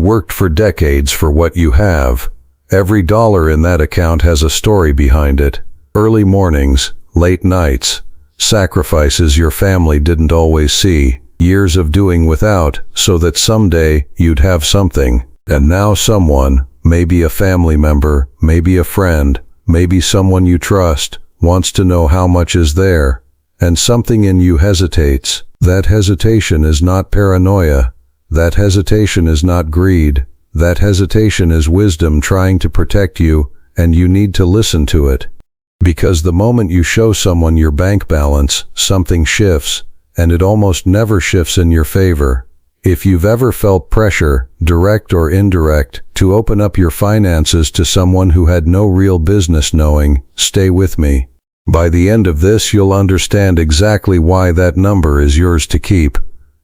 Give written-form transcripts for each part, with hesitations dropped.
worked for decades for what you have. Every dollar in that account has a story behind it. Early mornings, late nights, sacrifices your family didn't always see, years of doing without so that someday you'd have something. And now someone, maybe a family member, maybe a friend, maybe someone you trust, wants to know how much is there. And something in you hesitates. That hesitation is not paranoia. That hesitation is not greed. That hesitation is wisdom trying to protect you, and you need to listen to it. Because the moment you show someone your bank balance, something shifts, and it almost never shifts in your favor. If you've ever felt pressure, direct or indirect, to open up your finances to someone who had no real business knowing, stay with me. By the end of this, you'll understand exactly why that number is yours to keep,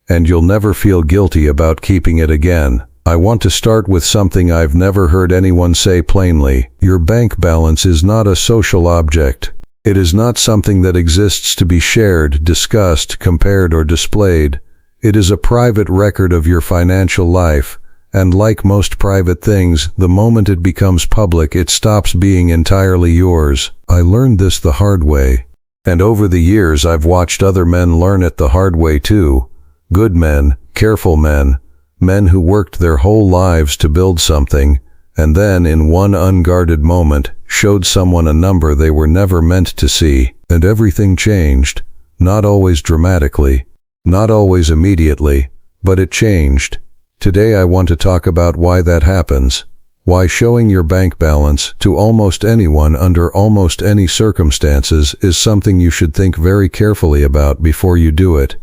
and you'll never feel guilty about keeping it again. I want to start with something I've never heard anyone say plainly. Your bank balance is not a social object. It is not something that exists to be shared, discussed, compared, or displayed. It is a private record of your financial life, and like most private things, the moment it becomes public, it stops being entirely yours. I learned this the hard way. And over the years, I've watched other men learn it the hard way too. Good men, careful men, men who worked their whole lives to build something, and then in one unguarded moment, showed someone a number they were never meant to see, and everything changed. Not always dramatically, not always immediately, but it changed. Today I want to talk about why that happens, why showing your bank balance to almost anyone under almost any circumstances is something you should think very carefully about before you do it,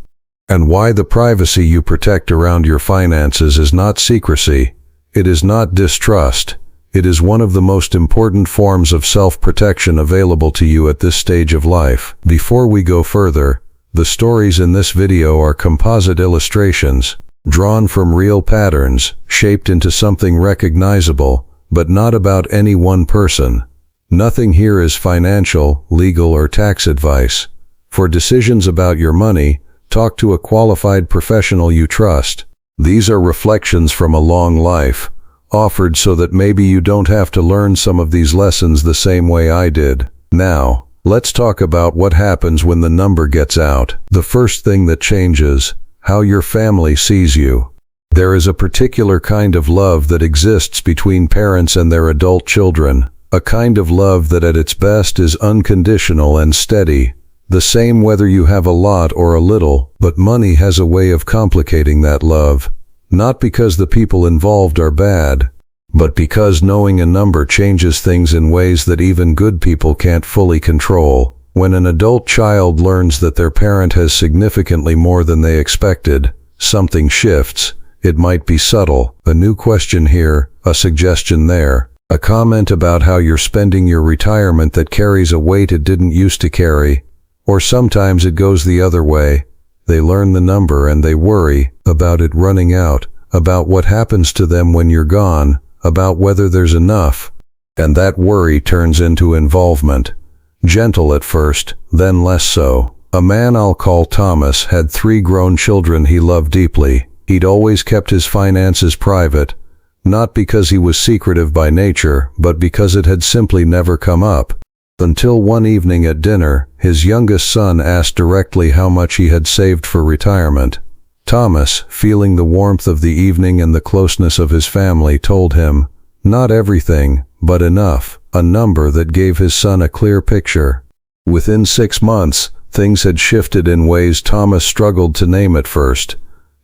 and why the privacy you protect around your finances is not secrecy, it is not distrust, it is one of the most important forms of self-protection available to you at this stage of life. Before we go further, the stories in this video are composite illustrations, drawn from real patterns, shaped into something recognizable, but not about any one person. Nothing here is financial, legal, or tax advice. For decisions about your money, talk to a qualified professional you trust. These are reflections from a long life, offered so that maybe you don't have to learn some of these lessons the same way I did. Now, let's talk about what happens when the number gets out. The first thing that changes, how your family sees you. There is a particular kind of love that exists between parents and their adult children, a kind of love that at its best is unconditional and steady, the same whether you have a lot or a little, but money has a way of complicating that love, not because the people involved are bad, but because knowing a number changes things in ways that even good people can't fully control. When an adult child learns that their parent has significantly more than they expected, something shifts. It might be subtle, a new question here, a suggestion there, a comment about how you're spending your retirement that carries a weight it didn't used to carry, or sometimes it goes the other way. They learn the number and they worry about it running out, about what happens to them when you're gone, about whether there's enough. And that worry turns into involvement. Gentle at first, then less so. A man I'll call Thomas had 3 grown children he loved deeply. He'd always kept his finances private, not because he was secretive by nature, but because it had simply never come up. Until one evening at dinner, his youngest son asked directly how much he had saved for retirement. Thomas, feeling the warmth of the evening and the closeness of his family, told him, not everything, but enough, a number that gave his son a clear picture. Within 6 months, things had shifted in ways Thomas struggled to name at first.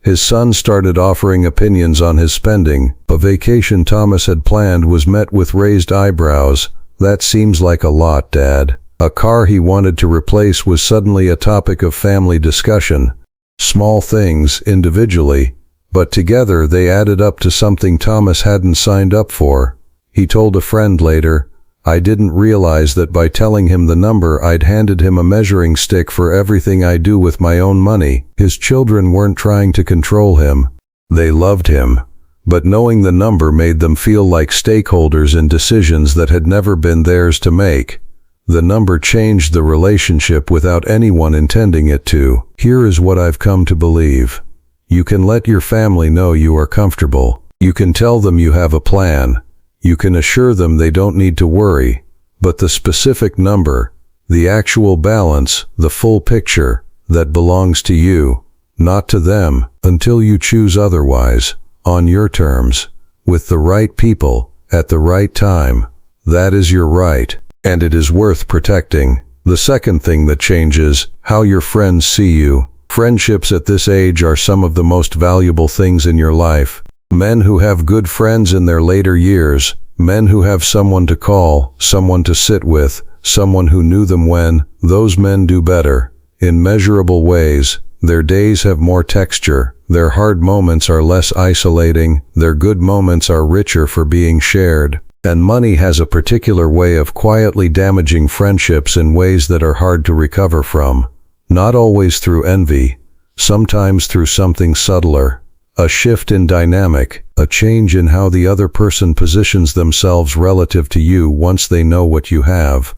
His son started offering opinions on his spending. A vacation Thomas had planned was met with raised eyebrows. That seems like a lot, Dad. A car he wanted to replace was suddenly a topic of family discussion. Small things, individually, but together they added up to something Thomas hadn't signed up for. He told a friend later, I didn't realize that by telling him the number I'd handed him a measuring stick for everything I do with my own money. His children weren't trying to control him. They loved him. But knowing the number made them feel like stakeholders in decisions that had never been theirs to make. The number changed the relationship without anyone intending it to. Here is what I've come to believe. You can let your family know you are comfortable. You can tell them you have a plan. You can assure them they don't need to worry. But the specific number, the actual balance, the full picture, that belongs to you, not to them, until you choose otherwise, on your terms, with the right people, at the right time. That is your right, and it is worth protecting. The second thing that changes, how your friends see you. Friendships at this age are some of the most valuable things in your life. Men who have good friends in their later years, men who have someone to call, someone to sit with, someone who knew them when, those men do better. In measurable ways, their days have more texture, their hard moments are less isolating, their good moments are richer for being shared. And money has a particular way of quietly damaging friendships in ways that are hard to recover from. Not always through envy, sometimes through something subtler. A shift in dynamic, a change in how the other person positions themselves relative to you once they know what you have.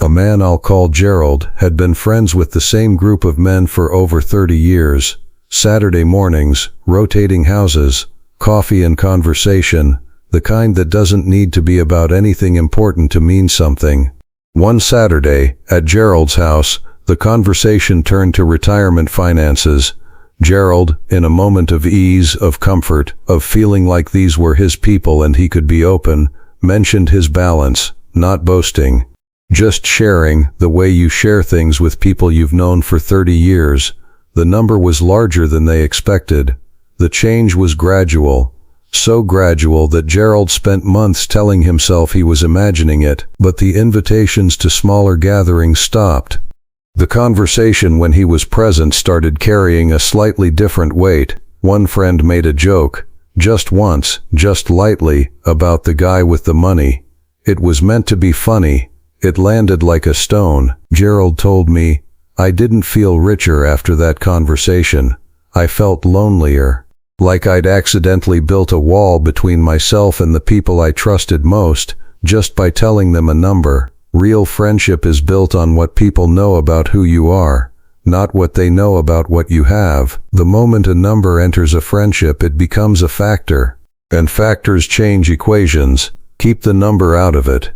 A man I'll call Gerald had been friends with the same group of men for over 30 years. Saturday mornings, rotating houses, coffee and conversation, the kind that doesn't need to be about anything important to mean something. One Saturday, at Gerald's house, the conversation turned to retirement finances. Gerald, in a moment of ease, of comfort, of feeling like these were his people and he could be open, mentioned his balance, not boasting. Just sharing, the way you share things with people you've known for 30 years. The number was larger than they expected. The change was gradual. So gradual that Gerald spent months telling himself he was imagining it, but the invitations to smaller gatherings stopped. The conversation when he was present started carrying a slightly different weight. One friend made a joke, just once, just lightly, about the guy with the money. It was meant to be funny. It landed like a stone. Gerald told me, I didn't feel richer after that conversation. I felt lonelier. Like I'd accidentally built a wall between myself and the people I trusted most, just by telling them a number. Real friendship is built on what people know about who you are, not what they know about what you have. The moment a number enters a friendship, it becomes a factor. And factors change equations. Keep the number out of it.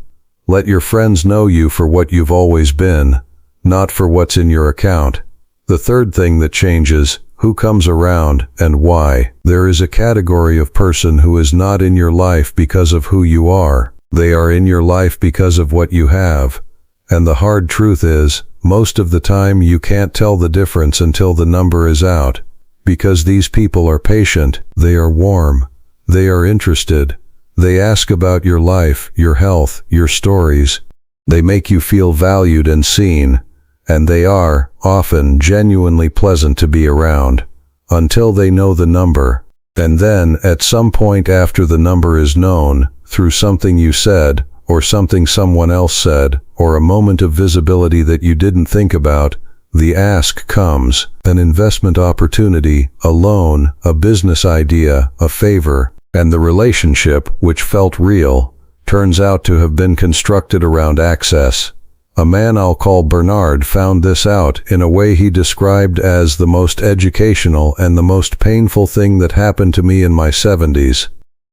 Let your friends know you for what you've always been, not for what's in your account. The third thing that changes, who comes around and why. There is a category of person who is not in your life because of who you are. They are in your life because of what you have. And the hard truth is, most of the time you can't tell the difference until the number is out. Because these people are patient, they are warm, they are interested. They ask about your life, your health, your stories. They make you feel valued and seen. And they are, often, genuinely pleasant to be around. Until they know the number. And then, at some point after the number is known, through something you said, or something someone else said, or a moment of visibility that you didn't think about, the ask comes, an investment opportunity, a loan, a business idea, a favor, and the relationship, which felt real, turns out to have been constructed around access. A man I'll call Bernard found this out in a way he described as the most educational and the most painful thing that happened to me in my 70s.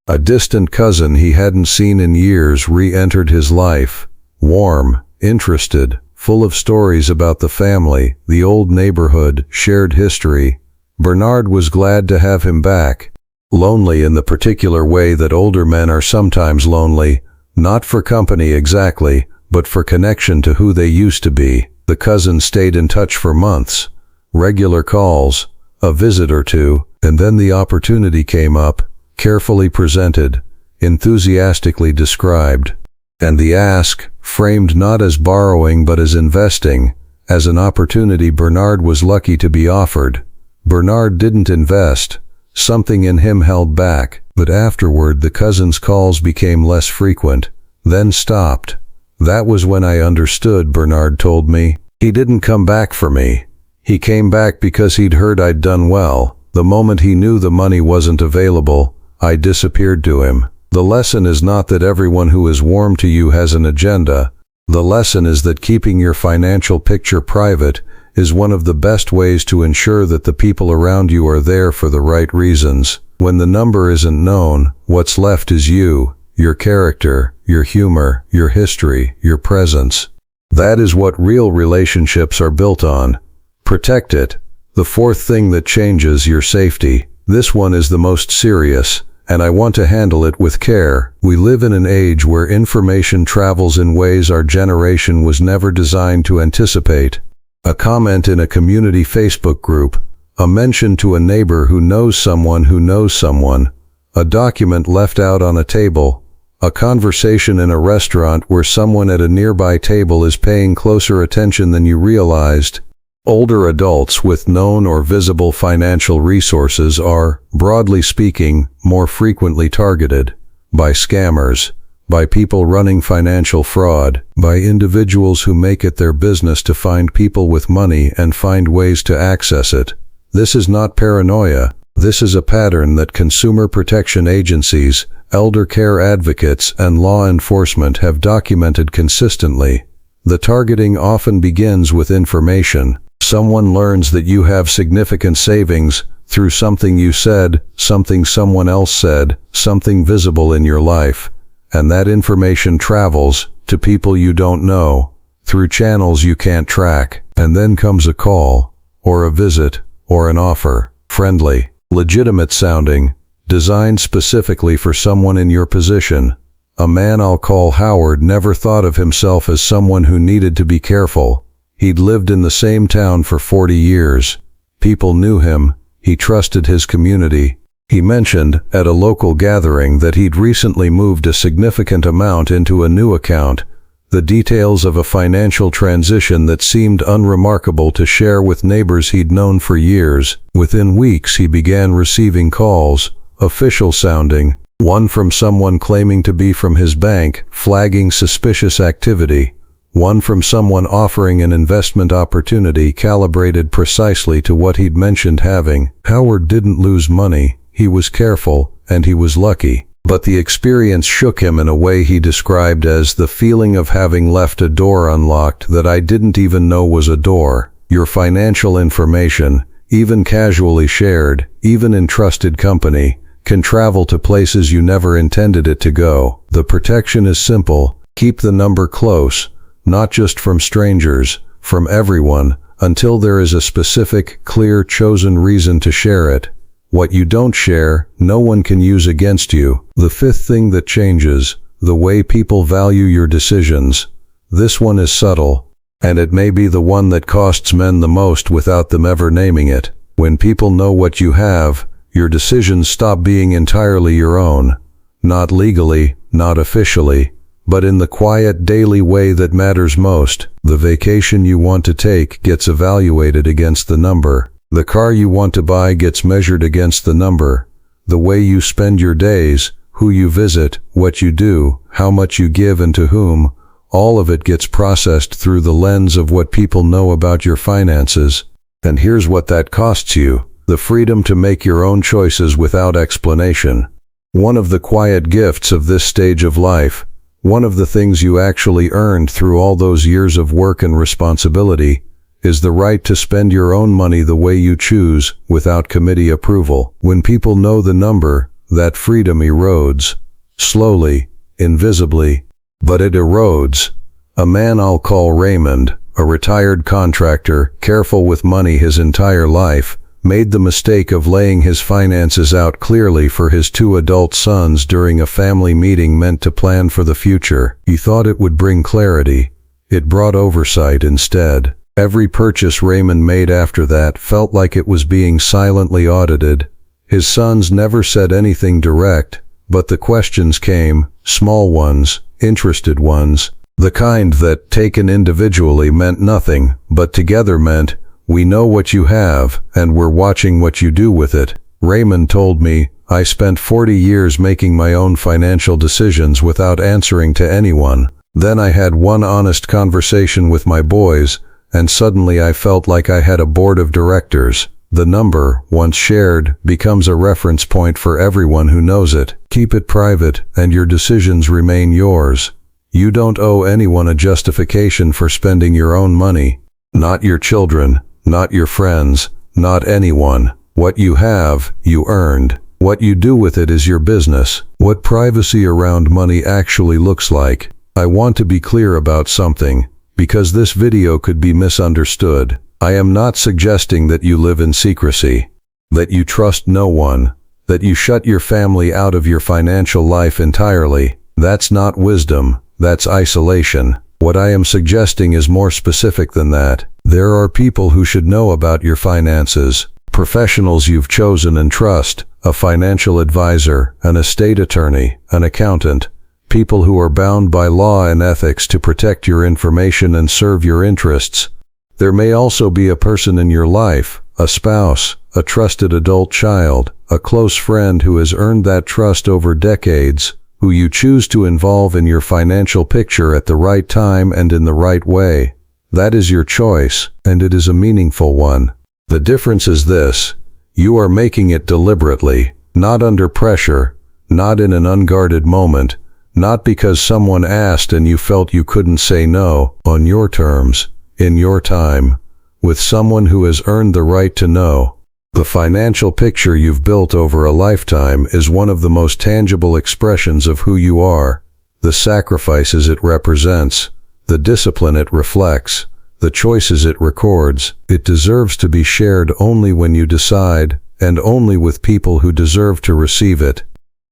A distant cousin he hadn't seen in years re-entered his life, warm, interested, full of stories about the family, the old neighborhood, shared history. Bernard was glad to have him back. Lonely in the particular way that older men are sometimes lonely, not for company exactly, but for connection to who they used to be. The cousin stayed in touch for months, regular calls, a visit or two, and then the opportunity came up, carefully presented, enthusiastically described. And the ask, framed not as borrowing but as investing, as an opportunity Bernard was lucky to be offered. Bernard didn't invest. Something in him held back, but afterward the cousin's calls became less frequent, then stopped. That was when I understood, Bernard told me. He didn't come back for me. He came back because he'd heard I'd done well. The moment he knew the money wasn't available, I disappeared to him. The lesson is not that everyone who is warm to you has an agenda. The lesson is that keeping your financial picture private is one of the best ways to ensure that the people around you are there for the right reasons. When the number isn't known, what's left is you, your character, your humor, your history, your presence. That is what real relationships are built on. Protect it. The fourth thing that changes your safety. This one is the most serious, and I want to handle it with care. We live in an age where information travels in ways our generation was never designed to anticipate. A comment in a community Facebook group, a mention to a neighbor who knows someone, a document left out on a table, a conversation in a restaurant where someone at a nearby table is paying closer attention than you realized. Older adults with known or visible financial resources are, broadly speaking, more frequently targeted by scammers, by people running financial fraud, by individuals who make it their business to find people with money and find ways to access it. This is not paranoia. This is a pattern that consumer protection agencies, elder care advocates, and law enforcement have documented consistently. The targeting often begins with information. Someone learns that you have significant savings through something you said, something someone else said, something visible in your life. And that information travels to people you don't know, through channels you can't track. And then comes a call, or a visit, or an offer. Friendly, legitimate sounding, designed specifically for someone in your position. A man I'll call Howard never thought of himself as someone who needed to be careful. He'd lived in the same town for 40 years. People knew him. He trusted his community. He mentioned at a local gathering that he'd recently moved a significant amount into a new account, the details of a financial transition that seemed unremarkable to share with neighbors he'd known for years. Within weeks he began receiving calls, official sounding, one from someone claiming to be from his bank, flagging suspicious activity, one from someone offering an investment opportunity calibrated precisely to what he'd mentioned having. Howard didn't lose money. He was careful, and he was lucky. But the experience shook him in a way he described as the feeling of having left a door unlocked that I didn't even know was a door. Your financial information, even casually shared, even in trusted company, can travel to places you never intended it to go. The protection is simple. Keep the number close, not just from strangers, from everyone, until there is a specific, clear, chosen reason to share it. What you don't share, no one can use against you. The fifth thing that changes, the way people value your decisions. This one is subtle, and it may be the one that costs men the most without them ever naming it. When people know what you have, your decisions stop being entirely your own. Not legally, not officially, but in the quiet daily way that matters most. The vacation you want to take gets evaluated against the number. The car you want to buy gets measured against the number. The way you spend your days, who you visit, what you do, how much you give and to whom, all of it gets processed through the lens of what people know about your finances. And here's what that costs you: the freedom to make your own choices without explanation. One of the quiet gifts of this stage of life, one of the things you actually earned through all those years of work and responsibility, is the right to spend your own money the way you choose, without committee approval. When people know the number, that freedom erodes. Slowly, invisibly, but it erodes. A man I'll call Raymond, a retired contractor, careful with money his entire life, made the mistake of laying his finances out clearly for his 2 adult sons during a family meeting meant to plan for the future. He thought it would bring clarity. It brought oversight instead. Every purchase Raymond made after that felt like it was being silently audited. His sons never said anything direct, but the questions came, small ones, interested ones, the kind that, taken individually, meant nothing, but together meant, "We know what you have, and we're watching what you do with it." Raymond told me, "I spent 40 years making my own financial decisions without answering to anyone. Then I had one honest conversation with my boys, and suddenly I felt like I had a board of directors." The number, once shared, becomes a reference point for everyone who knows it. Keep it private, and your decisions remain yours. You don't owe anyone a justification for spending your own money. Not your children, not your friends, not anyone. What you have, you earned. What you do with it is your business. What privacy around money actually looks like. I want to be clear about something, because this video could be misunderstood. I am not suggesting that you live in secrecy, that you trust no one, that you shut your family out of your financial life entirely. That's not wisdom, that's isolation. What I am suggesting is more specific than that. There are people who should know about your finances, professionals you've chosen and trust, a financial advisor, an estate attorney, an accountant, people who are bound by law and ethics to protect your information and serve your interests. There may also be a person in your life, a spouse, a trusted adult child, a close friend who has earned that trust over decades, who you choose to involve in your financial picture at the right time and in the right way. That is your choice, and it is a meaningful one. The difference is this: you are making it deliberately, not under pressure, not in an unguarded moment, not because someone asked and you felt you couldn't say no, on your terms, in your time, with someone who has earned the right to know. The financial picture you've built over a lifetime is one of the most tangible expressions of who you are, the sacrifices it represents, the discipline it reflects, the choices it records. It deserves to be shared only when you decide, and only with people who deserve to receive it.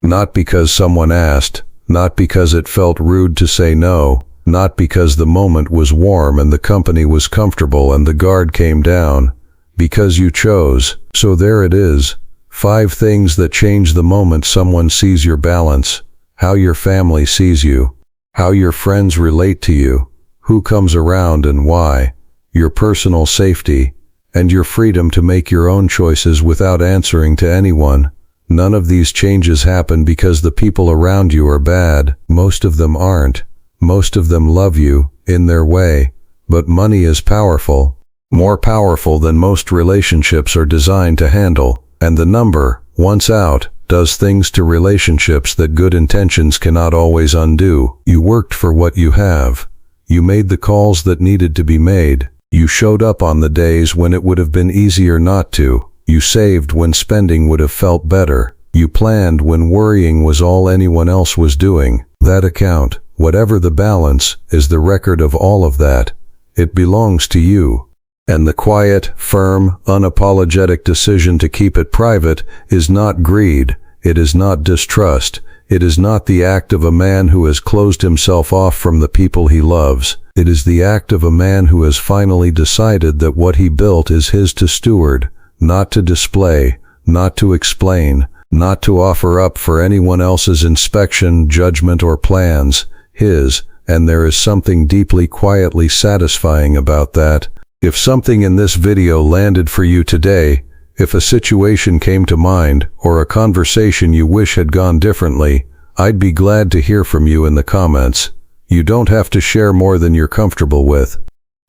Not because someone asked, not because it felt rude to say no, not because the moment was warm and the company was comfortable and the guard came down. Because you chose. So there it is. 5 things that change the moment someone sees your balance, how your family sees you, how your friends relate to you, who comes around and why, your personal safety, and your freedom to make your own choices without answering to anyone. None of these changes happen because the people around you are bad. Most of them aren't. Most of them love you, in their way. But money is powerful. More powerful than most relationships are designed to handle, and the number, once out, does things to relationships that good intentions cannot always undo. You worked for what you have. You made the calls that needed to be made. You showed up on the days when it would have been easier not to. You saved when spending would have felt better. You planned when worrying was all anyone else was doing. That account, whatever the balance, is the record of all of that. It belongs to you. And the quiet, firm, unapologetic decision to keep it private is not greed, it is not distrust, it is not the act of a man who has closed himself off from the people he loves. It is the act of a man who has finally decided that what he built is his to steward, not to display, not to explain, not to offer up for anyone else's inspection, judgment, or plans, his, and there is something deeply, quietly satisfying about that. If something in this video landed for you today, if a situation came to mind, or a conversation you wish had gone differently, I'd be glad to hear from you in the comments. You don't have to share more than you're comfortable with.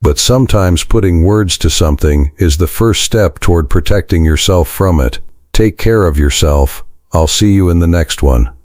But sometimes putting words to something is the first step toward protecting yourself from it. Take care of yourself. I'll see you in the next one.